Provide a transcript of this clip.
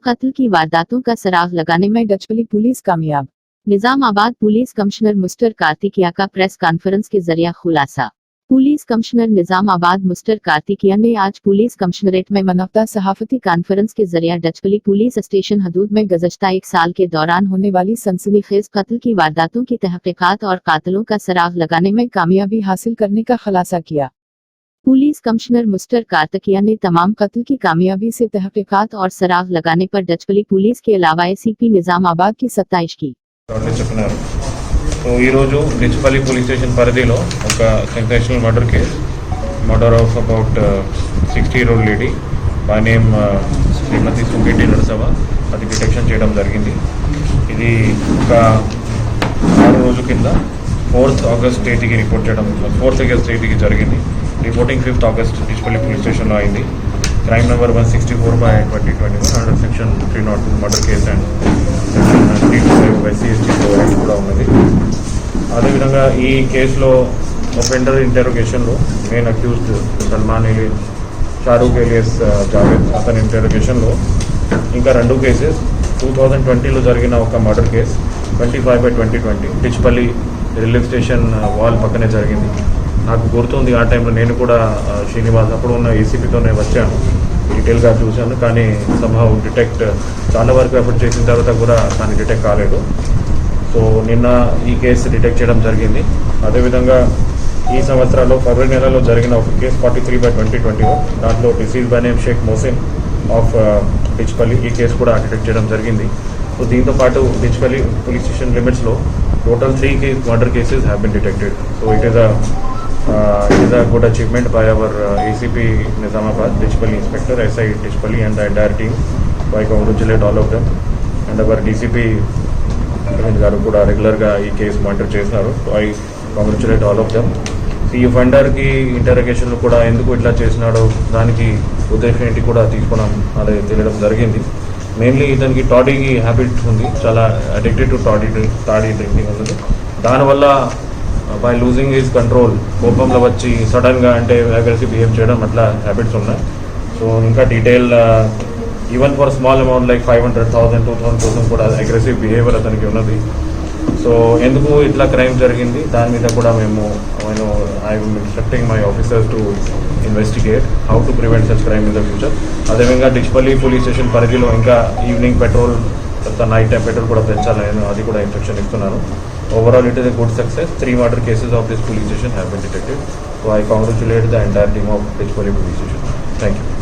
कत्ल की वारदातों का सराग लगाने में ढचपली पुलिस कामयाब। निजामाबाद पुलिस कमिश्नर मिस्टर कार्तिकिया का प्रेस कॉन्फ्रेंस के जरिए खुलासा। पुलिस कमिश्नर निजामाबाद मिस्टर कार्तिकिया ने आज पुलिस कमिश्नरेट में मनफ्ता सहाफती कॉन्फ्रेंस के जरिए ढचपली पुलिस स्टेशन हदूद में गुज़श्ता एक साल के दौरान होने वाली सनसनीखेज कत्ल की वारदातों की तहकीकात और कातिलों का सराग लगाने में कामयाबी हासिल करने का खुलासा किया। पुलिस कमिश्नर मिस्टर कार्तिकिया ने तमाम कत्ल की कामयाबी से तहकीकात और सराग लगाने पर ढचपली पुलिस के अलावा एसीपी निजामाबाद की सत्ताइश की। సో ఈరోజు డిచ్పల్లి పోలీస్ స్టేషన్ పరిధిలో ఒక sensational murder of about 60-year-old lady by name Srimati Sugeti Narasava అది డిటెక్షన్ చేయడం జరిగింది. ఇది ఒక 6 రోజుల కింద 4th August తేదీకి రిపోర్ట్ చేయడం 4th August తేదీకి జరిగింది. Reporting 5th August Dichpalli police స్టేషన్లో అయింది. Crime number 164/2021 under section 302 murder case and section 325 SC/ST కూడా ఉన్నది. అదేవిధంగా ఈ కేసులో ఒఫెండర్ ఇంటెరోగేషన్లో main accused Salman Shahrukh alias Javed అతని ఇంటెరోగేషన్లో ఇంకా 2 కేసెస్ 2020లో జరిగిన ఒక murder case 25/2020 Dichpalli railway station wall పక్కనే జరిగింది. నాకు గుర్తుంది ఆ టైంలో నేను కూడా శ్రీనివాస్ అప్పుడు ఉన్న ఏసీపీతోనే వచ్చాను, డీటెయిల్గా చూశాను. కానీ సంహౌ డిటెక్ట్ చాలా వరకు ఎఫర్ట్ చేసిన తర్వాత కూడా కానీ డిటెక్ట్ కాలేదు. సో నిన్న ఈ కేసు డిటెక్ట్ చేయడం జరిగింది. అదేవిధంగా ఈ సంవత్సరాల్లో ఫిబ్రవరి నెలలో జరిగిన ఒక కేసు 43/2021 దాంట్లో deceased by name Sheikh Mohsin of Dichpalli ఈ కేసు కూడా డిటెక్ట్ చేయడం జరిగింది. సో దీంతో పాటు డిచ్పల్లి పోలీస్ స్టేషన్ లిమిట్స్లో total 3 murder cases have been detected. So it is a good achievement by our ACP Nizamabad, Dichpally Inspector, SI Dichpally and the entire team. So I congratulate all of them and our DCP garu kuda regular ga ee case monitor chestunaru. So I congratulate all of them. ఈ funder కి interrogation లో కూడా ఎందుకు ఇట్లా చేసినాడో దానికి ఉద్దేశం ఏంటి కూడా తీసుకోవడం అదే తెలియడం జరిగింది. మెయిన్లీ ఇతనికి టాడీకి హ్యాబిట్ ఉంది, చాలా అడిక్టెడ్ టు టాడీ డ్రింకింగ్ ఉంది. దానివల్ల బై లూజింగ్ హిజ్ కంట్రోల్ కోపంలో వచ్చి సడన్గా అంటే అగ్రెసివ్ బిహేవ్ చేయడం అట్లా హ్యాబిట్స్ ఉన్నాయి. సో ఇంకా detail even for small amount like 500,000 2,000 కూడా అగ్రెసివ్ బిహేవియర్ అతనికి ఉన్నది. సో ఎందుకు ఇట్లా క్రైమ్ జరిగింది దాని మీద కూడా నేను I'm instructing my officers to investigate how to prevent such crime in the future. అదేవిధంగా డిచ్పల్లి పోలీస్ స్టేషన్ పరిధిలో ఇంకా evening petrol night time petrol కూడా పెంచాలని అది కూడా ఇన్స్ట్రక్షన్ ఇస్తున్నాను. Overall, it is a good success. 3 murder cases of this police station have been detected. So I congratulate the entire team of Dichpally police station. Thank you.